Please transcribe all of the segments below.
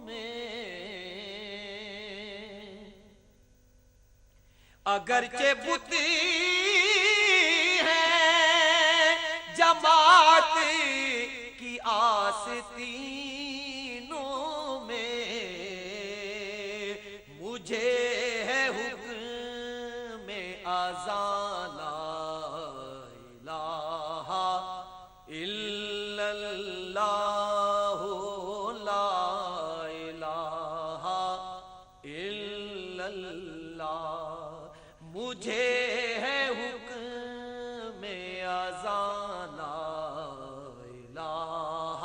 میں اگرچہ بت ہے جماعت کی آستینوں میں، مجھے ہے حکم اذان لا الہ الا اللہ، لا الہ الا اللہ، مجھے ہے حکم اذان لا الہ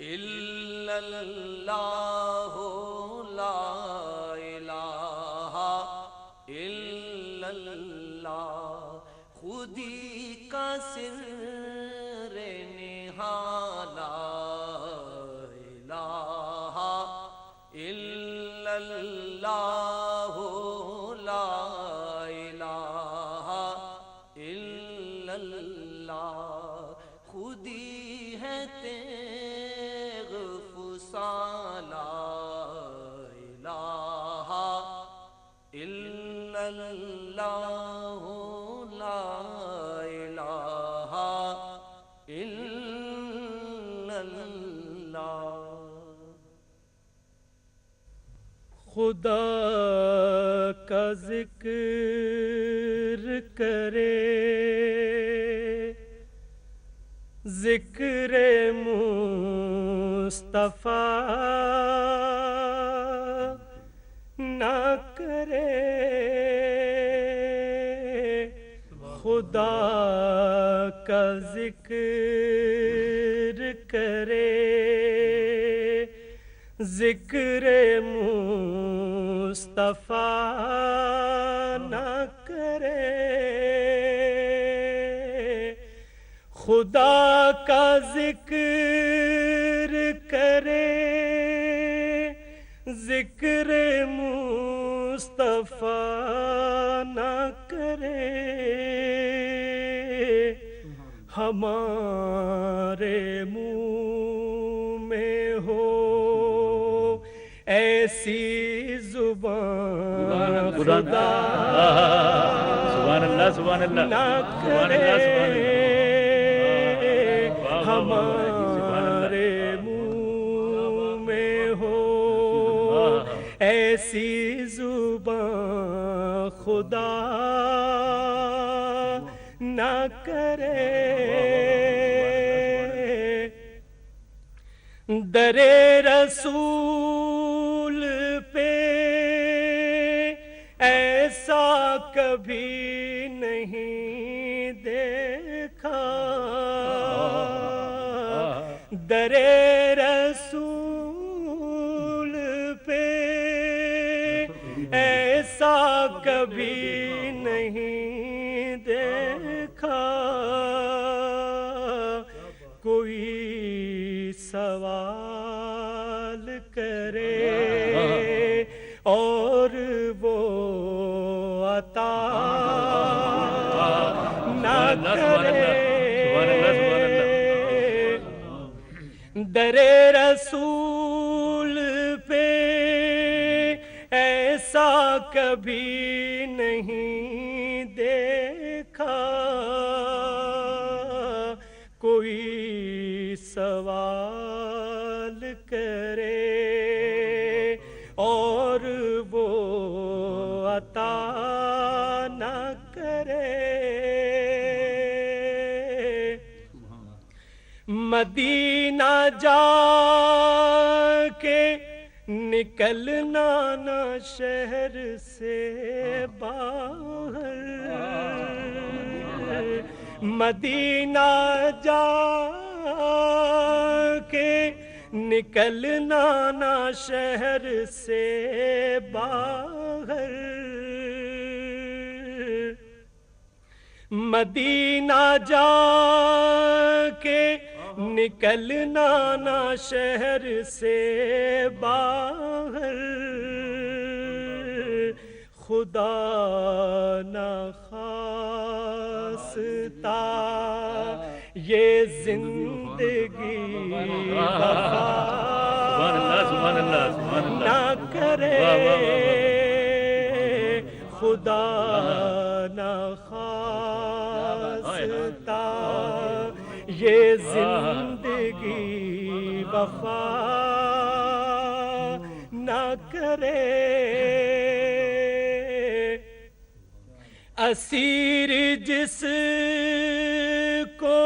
الا اللہ، لا الہ الا اللہ، خودی کا سر نہاں لا الہ الا اللہ، لا الہ الا اللہ، خودی ہے تیغ فسان لا الہ الا اللہ، لا الہ الا اللہ۔ خدا کا ذکر کرے، ذکر مصطفیٰ نہ کرے، خدا کا ذکر کرے، ذکر مصطفیٰ نہ کرے، خدا کا ذکر کرے، ذکر مصطفیٰ نہ کرے، ہمارے منہ میں ہو ایسی زبان خدا سبحان اللہ سبحان اللہ نہ کرے، ہمارے منہ میں ہو ایسی زبان خدا نہ کرے، در رسول پہ ایسا کبھی نہیں دیکھا، در رسول پہ ایسا کبھی نہیں دیکھا، کوئی سوال کرے اور وہ عطا نہ کرے، در رسول پہ ایسا کبھی نہیں دیکھا، کوئی سوال کرے اور وہ عطا نہ کرے، مدینہ جا کے نکلنا نہ شہر سے باہر، مدینہ جا کے نکلنا نہ شہر سے باہر، مدینہ جا کے نکلنا نہ شہر سے باہر، خدا نہ خواستہ یہ زندگی زندگی سبحان اللہ سبحان اللہ سبحان اللہ نہ کرے واہ واہ واہ خدا نہ خواستہ یہ زندگی وفا نہ کرے اسیر جس کو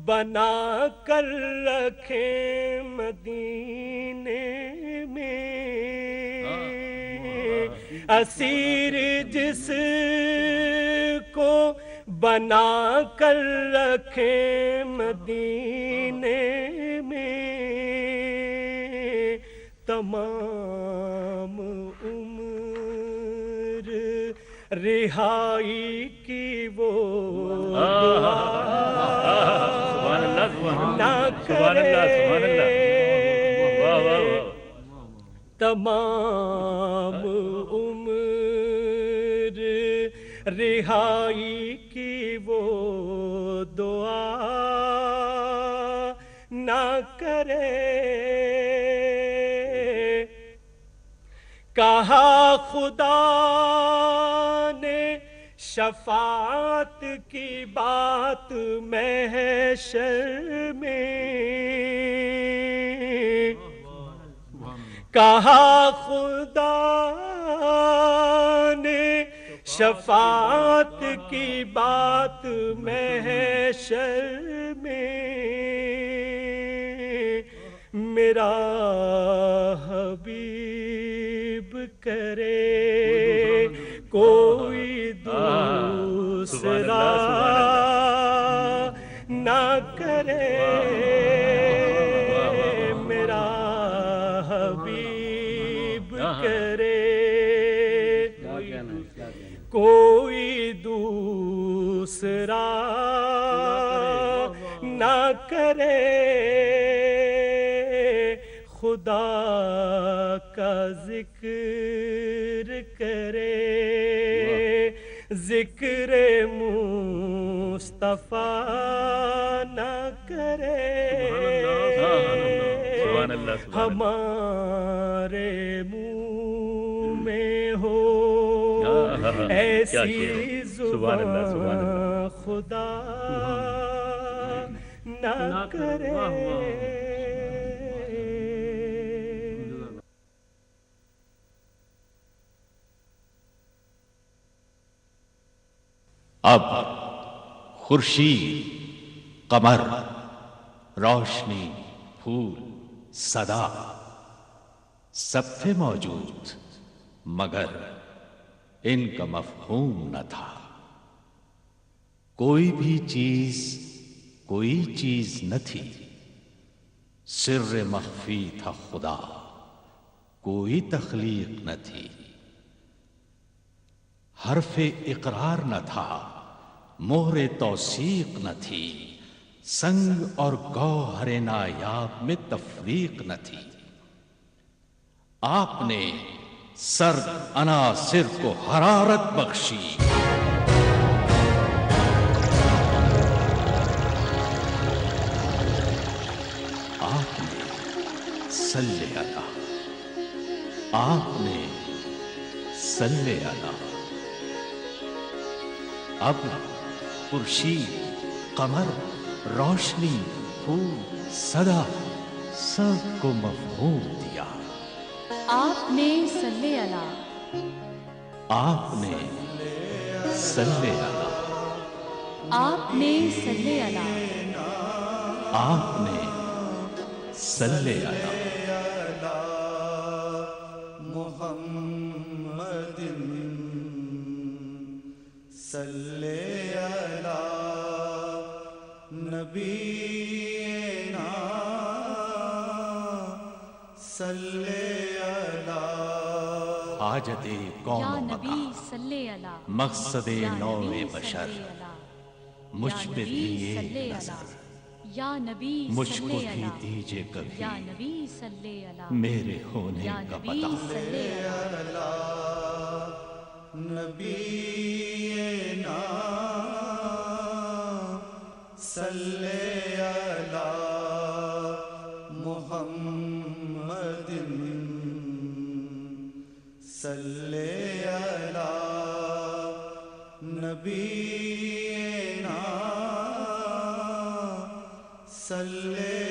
بنا کر رکھے مدینے میں اسیر جس کو بنا کر رکھے مدینے میں تمام عمر رہائی کی وہ دعا سبحان اللہ نہ سبحان اللہ سبحان اللہ واہ واہ واہ تمام عمر رہائی کی وہ دعا نہ کرے کہا خدا نے شفاعت کی بات محشر میں کہا خدا نے شفاعت کی بات محشر میں میرا حبیب کرے کوئی دوسرا نہ کرے میرا حبیب کرے کوئی دوسرا نہ کرے خدا کا ذکر کرے ذکر مصطفیٰ نہ کرے ہمارے منہ میں ہو ایسی زبان خدا نہ کرے اب خورشید قمر روشنی پھول صدا سب تھے موجود مگر ان کا مفہوم نہ تھا کوئی چیز نہ تھی سر مخفی تھا خدا کوئی تخلیق نہ تھی حرف اقرار نہ تھا مہر توثیق نہ تھی سنگ اور گوہر نایاب میں تفریق نہ تھی آپ نے سرد عناصر کو حرارت بخشی آپ نے صلی اللہ آپ نے صلی اللہ اب خورشید قمر روشنی پھول صدا سب کو مفہوم دیا آپ نے صلی اللہ آپ نے صلی اللہ آپ نے صلی اللہ آپ نے صلی اللہ محمد صلی علی نبینا صلی علی حاجت قوم یا و نبی مکان صلی اللہ مقصد یا نوع نبی بشر صلی اللہ مجھ یا پہ نبی دیے صلی نظر اللہ یا نبی مجھ کو صلی بھی اللہ دیجے کبھی یا نبی صلی اللہ میرے ہونے یا کا نبی پتہ صلی اللہ نبینا صلی علی صلی علی نبینا صلی